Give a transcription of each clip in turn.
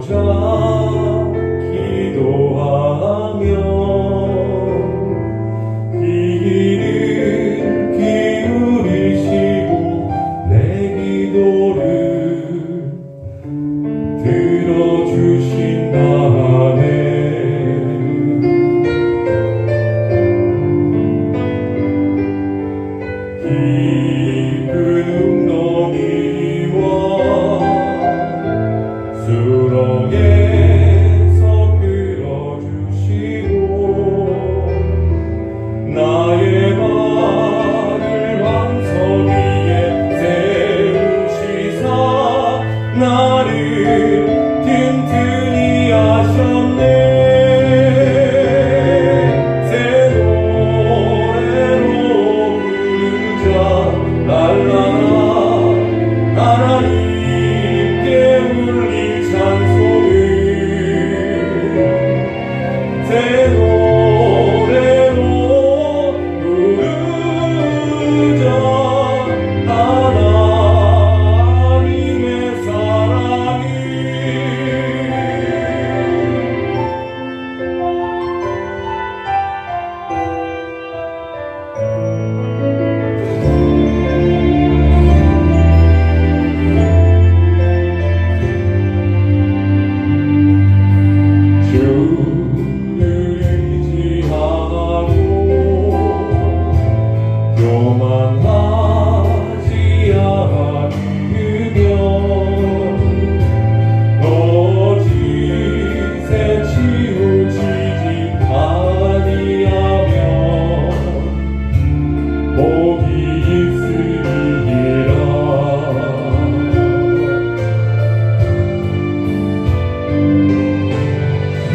보자 기도하며 귀를 기울이시고 내 기도를 들어주신다네. 깊은 웅덩이와 수렁에서 끌어주시고 나의 발을 왕성 위에 세우시사 나를 튼튼히 하셨네. 새 노래로 부르자 랄라라. 하나님께 울릴 찬송을 새 노래로 부르자. 하나님의 사랑이 주를 의지하고 교만하지 않으면 거짓에 치우치지 아니하면 복이 있으리라.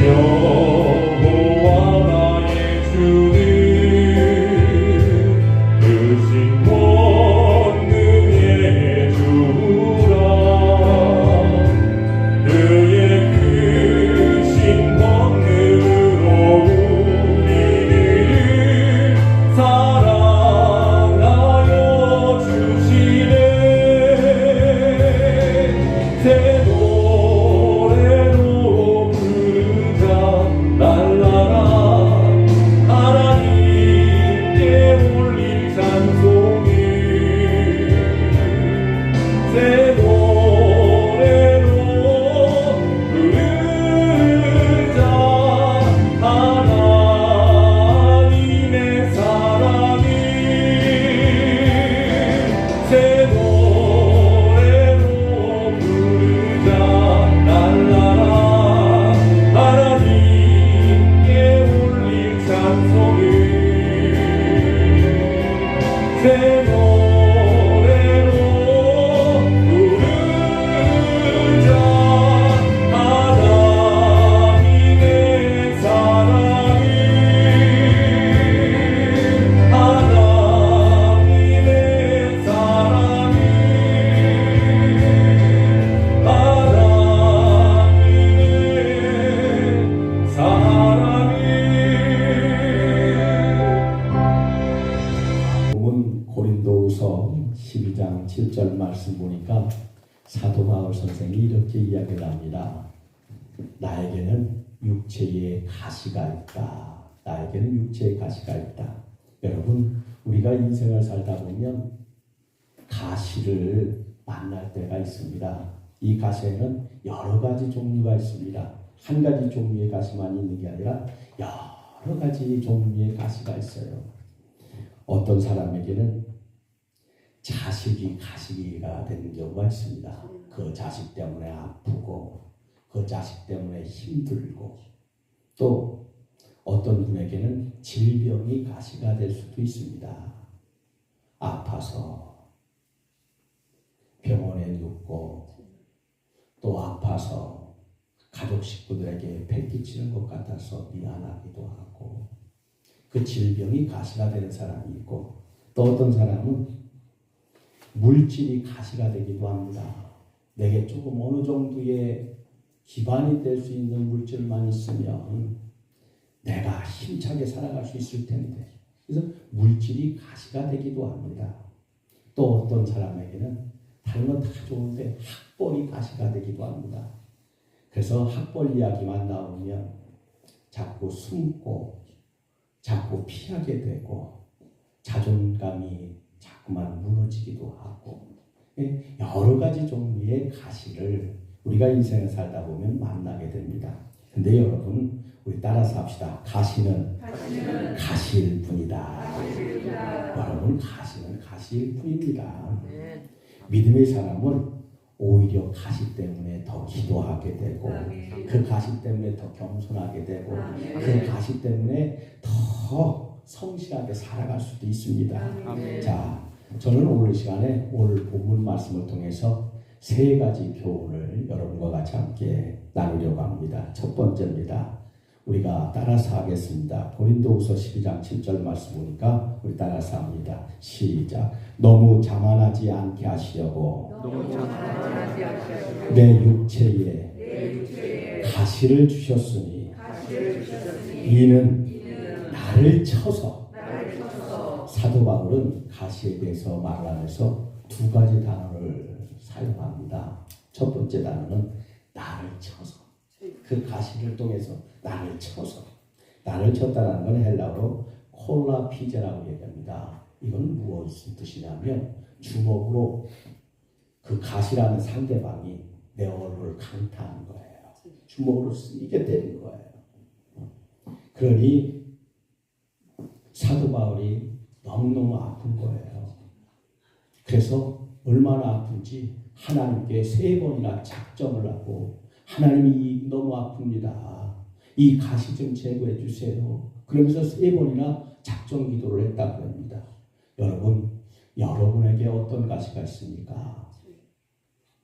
여호와 나의 주는 크신 권능의 주라. 그의 크신 권능으로 우리를 사랑하여 주시네. 새 노래로 부르자 랄라라. 하나님께 올릴 찬송을 새 노래로 부르자. 하나님의 사랑을 새 노래로 부르자 랄라라. 하나님께 올릴 찬송을 새 노래로 부르자. 하나님의 사랑을 하나님의 사랑을 하나님의 사랑을. 본문 고린도후서 12장 7절 말씀 보니까 사도 바울 선생이 이렇게 이야기를 합니다. 나에게는 육체의 가시가 있다. 나에게는 육체의 가시가 있다. 여러분, 우리가 인생을 살다 보면 가시를 만날 때가 있습니다. 이 가시에는 여러 가지 종류가 있습니다. 한 가지 종류의 가시만 있는 게 아니라 여러 가지 종류의 가시가 있어요. 어떤 사람에게는 자식이 가시가 되는 경우가 있습니다. 그 자식 때문에 아프고 그 자식 때문에 힘들고, 또 어떤 분에게는 질병이 가시가 될 수도 있습니다. 아파서 병원에 눕고 또 아파서 가족 식구들에게 폐기치는 것 같아서 미안하기도 하고, 그 질병이 가시가 되는 사람이 있고, 또 어떤 사람은 물질이 가시가 되기도 합니다. 내게 조금 어느 정도의 기반이 될 수 있는 물질만 있으면 내가 힘차게 살아갈 수 있을 텐데, 그래서 물질이 가시가 되기도 합니다. 또 어떤 사람에게는 다른 건 다 좋은데 학벌이 가시가 되기도 합니다. 그래서 학벌 이야기만 나오면 자꾸 숨고 자꾸 피하게 되고 자존감이 자꾸만 무너지기도 하고 여러 가지 종류의 가시를 우리가 인생을 살다 보면 만나게 됩니다. 근데 여러분 우리 따라서 합시다. 가시는 가시일 뿐이다. 여러분 가시는 가시일 뿐입니다. 믿음의 사람은 오히려 가시 때문에 더 기도하게 되고 그 가시 때문에 더 겸손하게 되고 그 가시 때문에 더 성실하게 살아갈 수도 있습니다. 자, 저는 오늘 시간에 오늘 본문 말씀을 통해서 세 가지 교훈을 여러분과 같이 함께 나누려고 합니다. 첫 번째입니다. 우리가 따라서 하겠습니다. 고린도후서 12장 7절 말씀 보니까 우리 따라서 합니다. 시작. 너무 자만하지 않게 하시려고 내 육체에 가시를 주셨으니 이는 나를 쳐서 사도 바울은 가시에 대해서 말하면서 두 가지 단어를 사용합니다. 첫 번째 단어는 나를 쳐서 그 가시를 통해서 나를 쳐서 나를 쳤다는 건 헬라어로 콜라피제라고 얘기합니다. 이건 무엇을 뜻이냐면 주먹으로 그 가시라는 상대방이 내 얼굴을 강타하는 거예요. 주먹으로 이게 때린 거예요. 그러니 사도 바울이 너무너무 아픈 거예요. 그래서 얼마나 아픈지 하나님께 3번이나 작정을 하고 하나님이 너무 아픕니다. 이 가시 좀 제거해 주세요. 그러면서 3번이나 작정 기도를 했다고 합니다. 여러분에게 어떤 가시가 있습니까?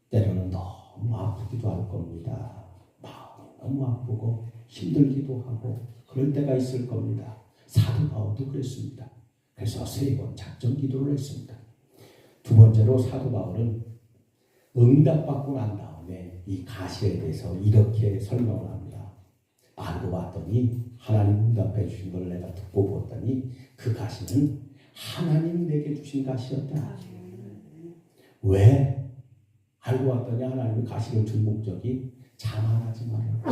때로는 너무 아프기도 할 겁니다. 마음이 너무 아프고 힘들기도 하고 그럴 때가 있을 겁니다. 사도 바울도 그랬습니다. 그래서 3번 작정 기도를 했습니다. 두 번째로 사도 바울은 응답받고 난 다음에 이 가시에 대해서 이렇게 설명을 합니다. 알고 봤더니 하나님 응답해 주신 걸 내가 듣고 보았더니 그 가시는 하나님이 내게 주신 가시였다. 왜? 알고 봤더니 하나님이 가시를 준 목적이 자만하지 말라고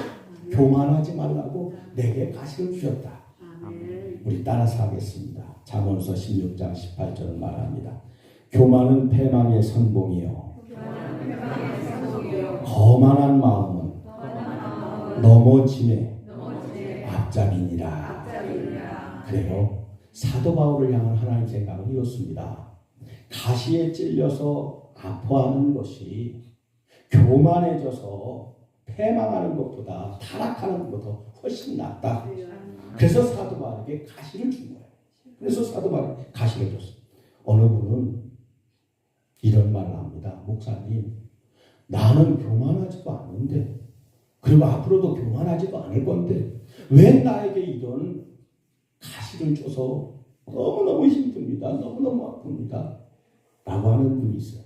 교만하지 말라고 내게 가시를 주셨다. 우리 따라서 하겠습니다. 잠언서 16장 18절을 말합니다. 교만은 패망의 선봉이요 거만한 마음은 넘어짐의 앞잡이니라. 그래요. 사도 바울을 향한 하나님 생각은 이렇습니다. 가시에 찔려서 아파하는 것이 교만해져서 패망하는 것보다 타락하는 것보다 훨씬 낫다. 그래서 사도 바울에게 가시를 준 거예요. 그래서 사도 바울에게 가시를 줬어요. 어느 분은 이런 말을 합니다. 목사님, 나는 교만하지도 않는데 그리고 앞으로도 교만하지도 않을 건데 왜 나에게 이런 가시를 줘서 너무너무 힘듭니다. 너무너무 아픕니다. 라고 하는 분이 있어요.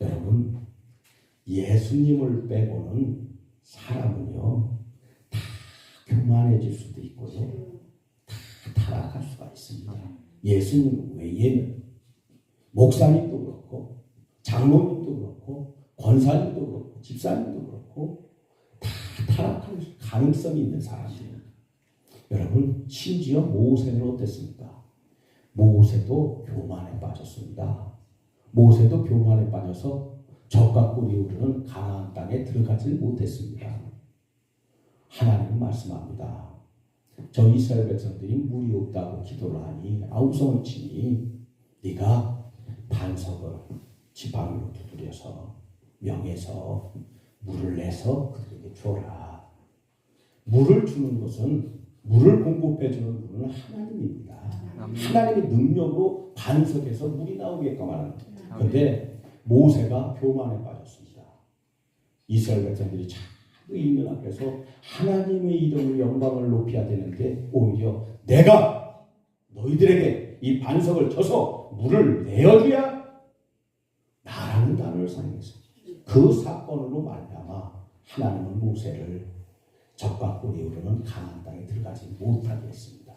여러분, 예수님을 빼고는 사람은요 다 교만해질 수도 있고요 다 타락할 수가 있습니다. 예수님 외에는 목사님도 그렇고 장로님도 그렇고 권사님도 그렇고 집사님도 그렇고 다 타락할 가능성이 있는 사람들입니다. 여러분, 심지어 모세는 어땠습니까? 모세도 교만에 빠졌습니다. 모세도 교만에 빠져서 적과 꿀이 흐르는 가나안 땅에 들어가지 못했습니다. 하나님은 말씀합니다. 저 이스라엘 백성들이 물이 없다고 기도를 하니 아우성을 치니 네가 반석을 지팡이로 두드려서 명에서 물을 내서 그들에게 줘라. 물을 주는 것은 물을 공급해 주는 분은 하나님입니다. 하나님의 능력으로 반석에서 물이 나오게끔 하는 거예요. 그런데 모세가 교만에 빠졌습니다. 이스라엘 백성들이 자꾸 있는 앞에서 하나님의 이름을 영광을 높여야 되는데 오히려 내가 너희들에게 이 반석을 쳐서 물을 내어줘야 나라는 단어를 사용했습니다. 그 사건으로 말미암아 하나님은 모세를 적과 꿀이 흐르는 가나안 땅에 들어가지 못하게 했습니다.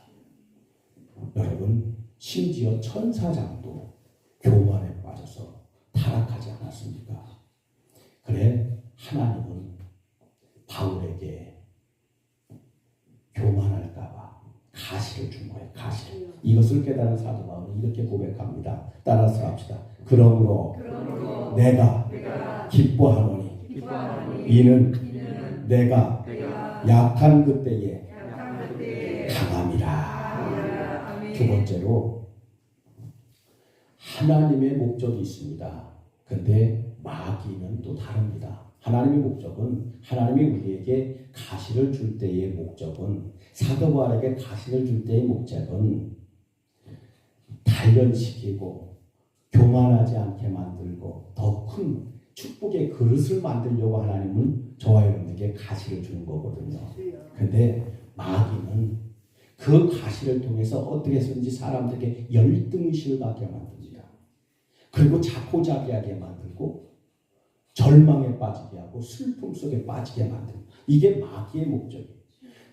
여러분, 심지어 천사장도 교만에 빠져서 타락하지 않았습니까? 그래 하나님은 바울에게 교만할까봐 가시를 준 거예요. 가시. 이것을 깨달은 사도 바울은 이렇게 고백합니다. 따라서 합시다. 그러므로 내가 기뻐하노니 이는 내가 약한 그때에 강함이라. 두 번째로 하나님의 목적이 있습니다. 근데 마귀는 또 다릅니다. 하나님의 목적은 하나님이 우리에게 가시를 줄 때의 목적은 사도 바울에게 가시를 줄 때의 목적은 단련시키고 교만하지 않게 만들고 더 큰 축복의 그릇을 만들려고 하나님은 저와 여러분에게 가시를 주는 거거든요. 근데 마귀는 그 가시를 통해서 어떻게 해서든지 사람들에게 열등의식을 갖게 만듭니다. 그리고 자포자기하게 만들고 절망에 빠지게 하고 슬픔 속에 빠지게 만듭니다. 이게 마귀의 목적이에요.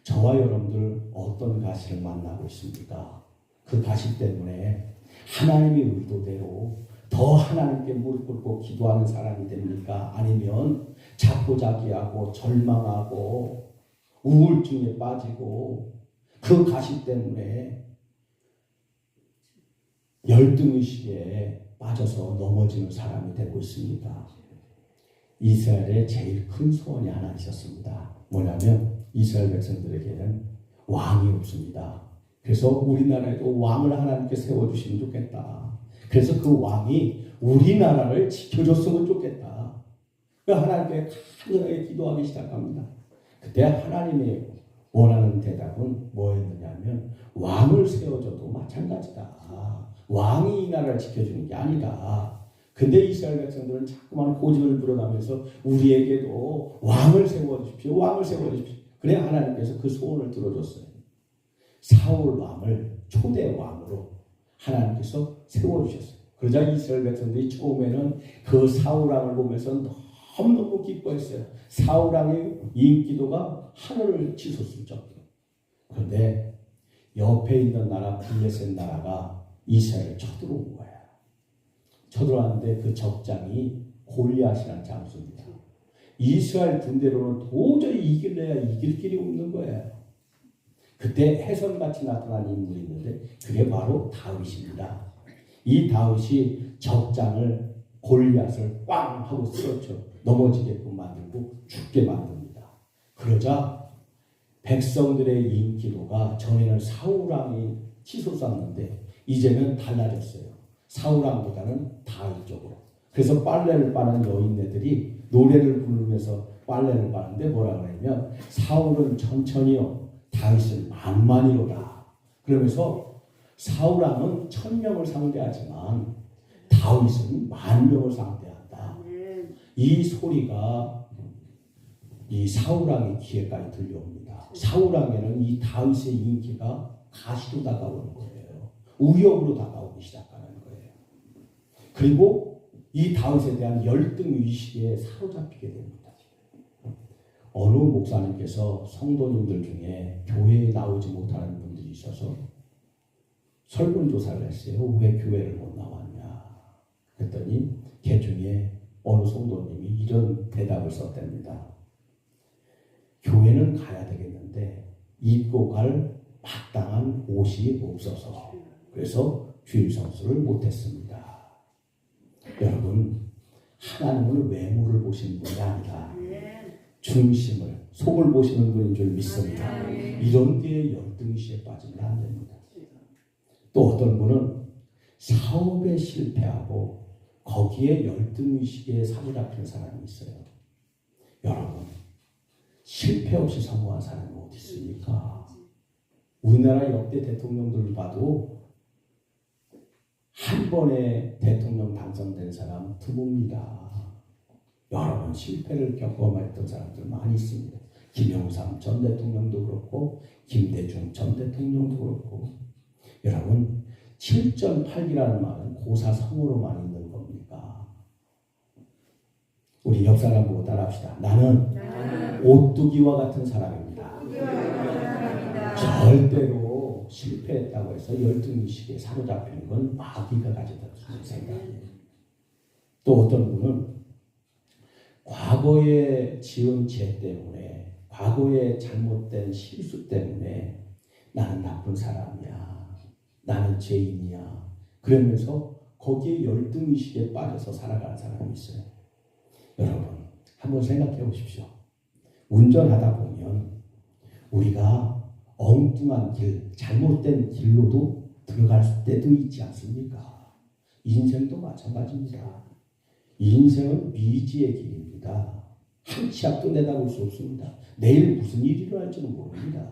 저와 여러분들 어떤 가시를 만나고 있습니까? 그 가시 때문에 하나님의 의도대로 더 하나님께 무릎 꿇고 기도하는 사람이 됩니까? 아니면 자포자기하고 절망하고 우울증에 빠지고 그 가시 때문에 열등의식에 빠져서 넘어지는 사람이 되고 있습니다. 이스라엘의 제일 큰 소원이 하나 있었습니다. 뭐냐면 이스라엘 백성들에게는 왕이 없습니다. 그래서 우리나라에도 왕을 하나님께 세워주시면 좋겠다. 그래서 그 왕이 우리나라를 지켜줬으면 좋겠다. 하나님께 간절하게 기도하기 시작합니다. 그때 하나님의 원하는 대답은 뭐였느냐면 왕을 세워줘도 마찬가지다. 왕이 이 나라를 지켜주는 게 아니다. 근데 이스라엘 백성들은 자꾸만 고집을 부려가면서 우리에게도 왕을 세워주십시오. 왕을 세워주십시오. 그래 하나님께서 그 소원을 들어줬어요. 사울 왕을 초대 왕으로 하나님께서 세워주셨어요. 그러자 이스라엘 백성들이 처음에는 그 사울 왕을 보면서 너무너무 기뻐했어요. 사울 왕의 인기도가 하늘을 치솟을 정도로. 그런데 옆에 있는 나라 블레셋 나라가 이스라엘을 쳐들어온 거예요. 쳐들어왔는데 그 적장이 골리앗이라는 장수입니다. 이스라엘 군대로는 도저히 이길래야 이길 길이 없는 거예요. 그때 해성같이 나타난 인물이 있는데 그게 바로 다윗입니다. 이 다윗이 적장을 골리앗을 꽝 하고 쓰러져 넘어지게끔 만들고 죽게 만듭니다. 그러자 백성들의 인기도가 전에는 사울왕이 치솟았는데 이제는 달라졌어요. 사울왕보다는 다윗 쪽으로. 그래서 빨래를 빠는 여인네들이 노래를 부르면서 빨래를 빠는데 뭐라 그러냐면 사울은 천천히요 다윗은 만만이로다. 그러면서 사울왕은 1000명을 상대하지만 다윗은 10,000명을 상대한다. 이 소리가 이 사울왕의 귀에까지 들려옵니다. 사울왕에는 이 다윗의 인기가 가시로 다가오는 거예요. 우역으로 다가오기 시작하는 거예요. 그리고 이 다윗에 대한 열등의식에 사로잡히게 됩니다. 어느 목사님께서 성도님들 중에 교회에 나오지 못하는 분들이 있어서 설문조사를 했어요. 왜 교회를 못 나왔냐. 그랬더니 그 중에 어느 성도님이 이런 대답을 썼답니다. 교회는 가야 되겠는데 입고 갈 마땅한 옷이 없어서 그래서 주일 성수를 못했습니다. 여러분 하나님은 외모를 보시는 분이 아니라 중심을, 속을 보시는 분인 줄 믿습니다. 이런 게 열등의식에 빠지면 안 됩니다. 또 어떤 분은 사업에 실패하고 거기에 열등의식에 사로잡히는 사람이 있어요. 여러분, 실패 없이 성공한 사람이 어디 있습니까? 우리나라 역대 대통령들을 봐도 한 번에 대통령 당선된 사람 드뭅니다. 여러 번 실패를 겪어봤던 사람들 많이 있습니다. 김영삼 전 대통령도 그렇고 김대중 전 대통령도 그렇고. 여러분 7.8기라는 말은 고사성어로만 있는 겁니까? 우리 옆 사람 보고 따라합시다. 나는 오뚜기와 같은 사람입니다. 절대로 실패했다고 해서 열등의식에 사로잡히는 건 마귀가 가져다 주는 생각이에요. 또 어떤 분은 과거에 지은 죄 때문에 과거의 잘못된 실수 때문에 나는 나쁜 사람이야, 나는 죄인이야, 그러면서 거기에 열등의식에 빠져서 살아가는 사람이 있어요. 여러분 한번 생각해 보십시오. 운전하다 보면 우리가 엉뚱한 길, 잘못된 길로도 들어갈 때도 있지 않습니까? 인생도 마찬가지입니다. 인생은 미지의 길입니다. 한 치 앞도 내다볼 수 없습니다. 내일 무슨 일이 일어날지는 모릅니다.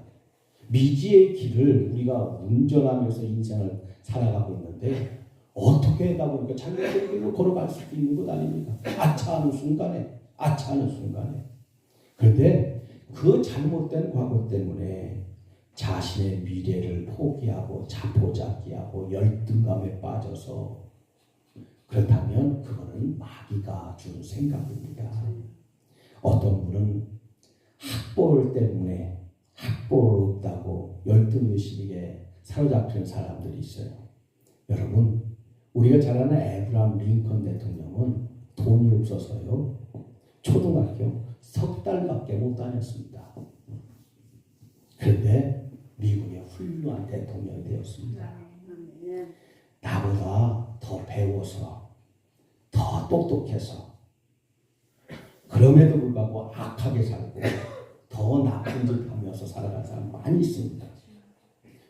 미지의 길을 우리가 운전하면서 인생을 살아가고 있는데 어떻게 하다 보니까 자기의 길로 걸어갈 수도 있는 것 아닙니까? 아차하는 순간에. 그런데 그 잘못된 과거 때문에 자신의 미래를 포기하고 자포자기하고 열등감에 빠져서, 그렇다면 그거는 마귀가 준 생각입니다. 어떤 분은 학벌 때문에 학벌 없다고 열등의식에 사로잡히는 사람들이 있어요. 여러분 우리가 잘 아는 에브라함 링컨 대통령은 돈이 없어서요 초등학교 석 달밖에 못 다녔습니다. 그런데 미국의 훌륭한 대통령이 되었습니다. 나보다 더 배워서 더 똑똑해서 그럼에도 불구하고 악하게 살고 더 나쁜 짓 하면서 살아가는 사람 많이 있습니다.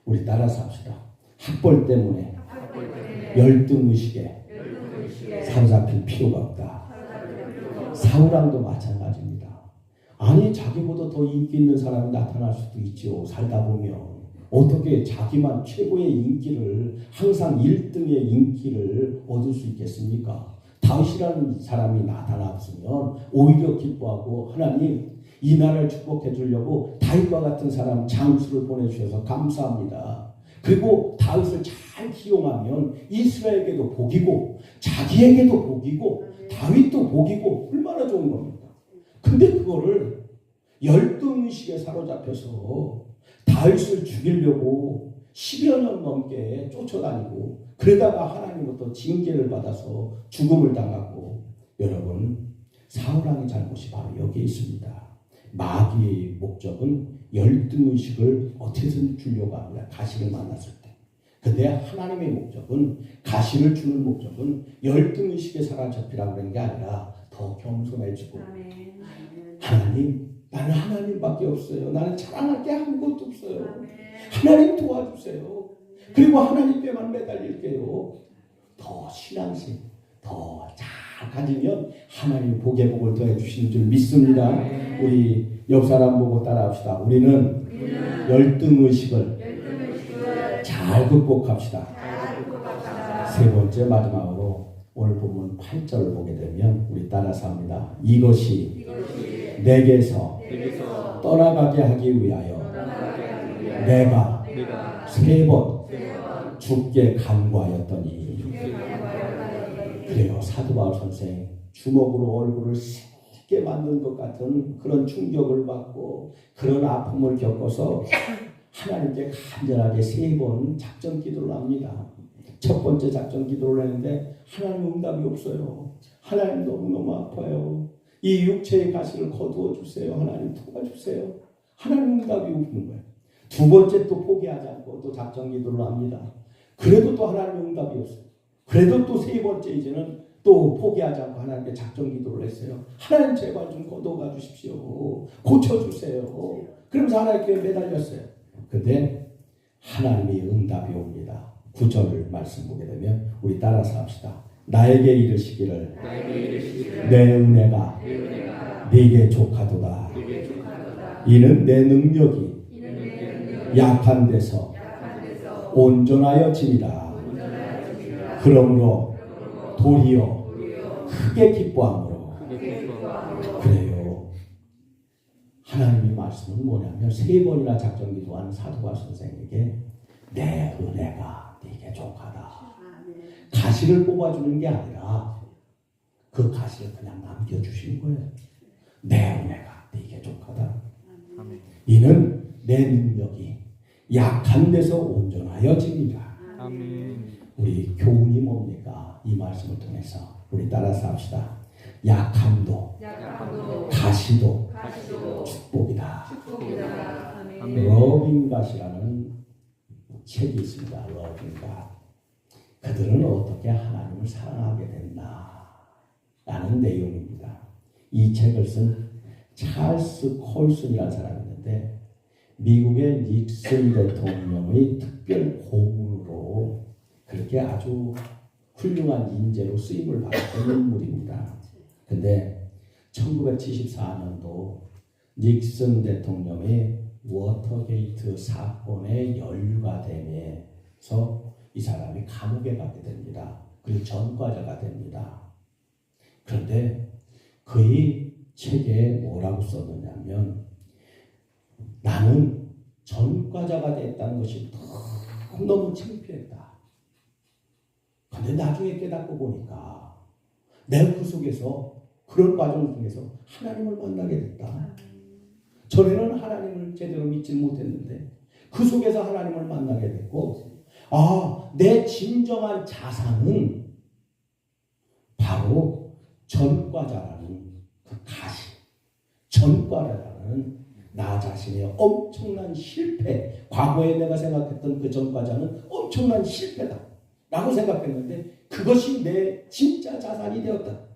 우리 따라서 합시다. 학벌 때문에 열등의식에 사로잡힐 필요가 없다. 사울왕도 마찬가지입니다. 아니 자기보다 더 인기 있는 사람이 나타날 수도 있죠. 살다 보면 어떻게 자기만 최고의 인기를, 항상 1등의 인기를 얻을 수 있겠습니까? 다윗이라는 사람이 나타났으면 오히려 기뻐하고, 하나님 이 나라를 축복해 주려고 다윗과 같은 사람 장수를 보내주셔서 감사합니다. 그리고 다윗을 잘 기용하면 이스라엘에게도 복이고 자기에게도 복이고 다윗도 복이고 얼마나 좋은 겁니까? 근데 그거를 열등의식에 사로잡혀서 다윗을 죽이려고 10여 년 넘게 쫓아다니고, 그러다가 하나님부터 징계를 받아서 죽음을 당하고, 여러분 사울왕의 잘못이 바로 여기에 있습니다. 마귀의 목적은 열등의식을 어떻게든 주려고 합니다. 가시를 만났을 때. 근데 하나님의 목적은, 가시를 주는 목적은 열등의식에 사로잡히라고 하는 게 아니라 더 겸손해지고, 하나님 나는 하나님밖에 없어요. 나는 자랑할 게 아무것도 없어요. 하나님 도와주세요. 그리고 하나님께만 매달릴게요. 더 신앙심 더 잘 가지면 하나님 복의 복을 더해 주시는 줄 믿습니다. 우리 옆 사람 보고 따라합시다. 우리는 열등의식을 잘 극복합시다. 세 번째 마지막으로 오늘 본문 8절을 보게 되면 우리 따라서 합니다. 이것이 내게서 떠나가게 하기 위하여 내가 3번 죽게 간구하였더니. 그래요. 사도 바울 선생 주먹으로 얼굴을 세게 맞는 것 같은 그런 충격을 받고 그런 아픔을 겪어서 하나님께 간절하게 3번 작전 기도를 합니다. 첫 번째 작전 기도를 했는데 하나님 응답이 없어요. 하나님 너무너무 아파요. 이 육체의 가시를 거두어 주세요. 하나님 도와주세요. 하나님 응답이 없는 거예요. 두 번째 또 포기하지 않고 또 작전 기도를 합니다. 그래도 또 하나님 응답이 없어요. 그래도 또 세 번째 이제는 또 포기하지 않고 하나님께 작전 기도를 했어요. 하나님 제발 좀 거둬가 주십시오. 고쳐주세요. 그러면서 하나님께 매달렸어요. 근데 하나님의 응답이 옵니다. 9절 말씀 보게 되면 우리 따라서 합시다. 나에게 이르시기를 내 은혜가 네게 족하도다. 이는 내 능력이 약한 데서 온전하여 지니라. 그러므로 도리어 크게 기뻐함으로. 그래요. 하나님의 말씀은 뭐냐면 3번이나 작전 기도한 사도바 선생에게 내 은혜가 네게 족하다. 가시를 뽑아주는 게 아니라 그 가시를 그냥 남겨주시는 거예요. 내 은혜가 네게 족하다. 이는 내 능력이 약한 데서 온전하여 지니라. 우리 교훈이 뭡니까? 이 말씀을 통해서 우리 따라서 합시다. 약함도 가시도 가시도 축복이다. 축복이다. 러빙갓이라는 책이 있습니다. 러빙갓. 그들은 어떻게 하나님을 사랑하게 됐나 라는 내용입니다. 이 책을 쓴 찰스 콜슨이라는 사람이 있는데 미국의 닉슨 대통령의 특별 고문으로 그렇게 아주 훌륭한 인재로 쓰임을 받았던 인물입니다. 근데 1974년도 닉슨 대통령의 워터게이트 사건에 연루가 되면서 이 사람이 감옥에 가게 됩니다. 그리고 전과자가 됩니다. 그런데 그의 책에 뭐라고 썼느냐면 나는 전과자가 됐다는 것이 너무 창피했다. 근데 나중에 깨닫고 보니까 내가 그 속에서 그런 과정 중에서 하나님을 만나게 됐다. 전에는 하나님을 제대로 믿지 못했는데 그 속에서 하나님을 만나게 됐고 내 진정한 자산은 바로 전과자라는 그 가시, 전과자라는 나 자신의 엄청난 실패, 과거에 내가 생각했던 그 전과자는 엄청난 실패다 라고 생각했는데 그것이 내 진짜 자산이 되었다.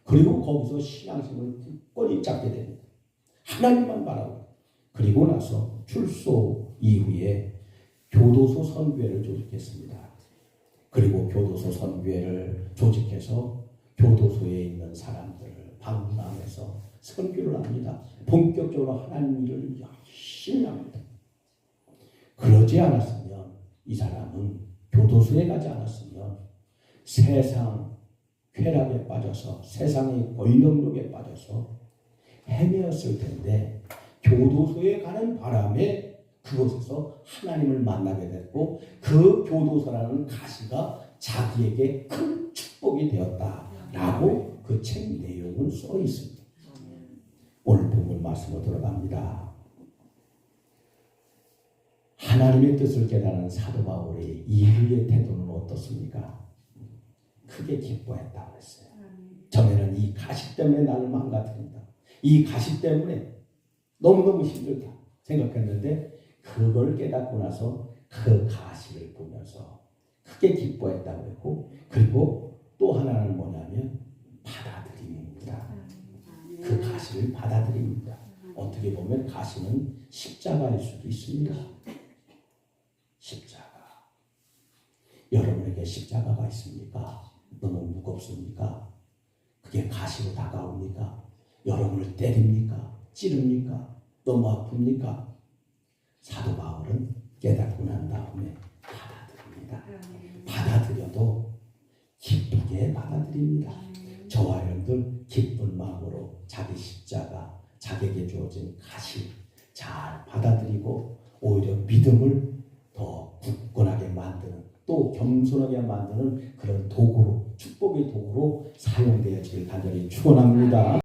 그리고 거기서 신앙심을 굳건히 잡게 됩니다. 하나님만 바라고. 그리고 나서 출소 이후에 교도소 선교회를 조직했습니다. 그리고 교도소 선교회를 조직해서 교도소에 있는 사람들을 방문하면서 선교를 합니다. 본격적으로 하나님 일을 열심히 합니다. 그러지 않았으면 이 사람은 교도소에 가지 않았으면 세상 쾌락에 빠져서 세상의 권력욕에 빠져서 헤매었을 텐데 교도소에 가는 바람에 그곳에서 하나님을 만나게 됐고 그 교도소라는 가시가 자기에게 큰 축복이 되었다라고 그 책 내용은 써 있습니다. 오늘 본문 말씀으로 들어갑니다. 하나님의 뜻을 깨달은 사도 바울의 이후의 태도는 어떻습니까? 크게 기뻐했다고 했어요. 전에는 이 가시 때문에 나를 망가뜨린다. 이 가시 때문에 너무너무 힘들다 생각했는데 그걸 깨닫고 나서 그 가시를 보면서 크게 기뻐했다고 했고 그리고 또 하나는 뭐냐면 받아들임입니다. 그 가시를 받아들입니다. 어떻게 보면 가시는 십자가일 수도 있습니다. 십자가. 여러분에게 십자가가 있습니까? 너무 무겁습니까? 그게 가시로 다가옵니까? 여러분을 때립니까? 찌릅니까? 너무 아픕니까? 사도 바울은 깨닫고 난 다음에 받아들입니다. 받아들여도 기쁘게 받아들입니다. 저와 여러분들 기쁜 마음으로 자기 십자가, 자기에게 주어진 가시 잘 받아들이고 오히려 믿음을 더 굳건하게 만드는 또 겸손하게 만드는 그런 도구로 축복의 도구로 사용되어지길 간절히 축원합니다.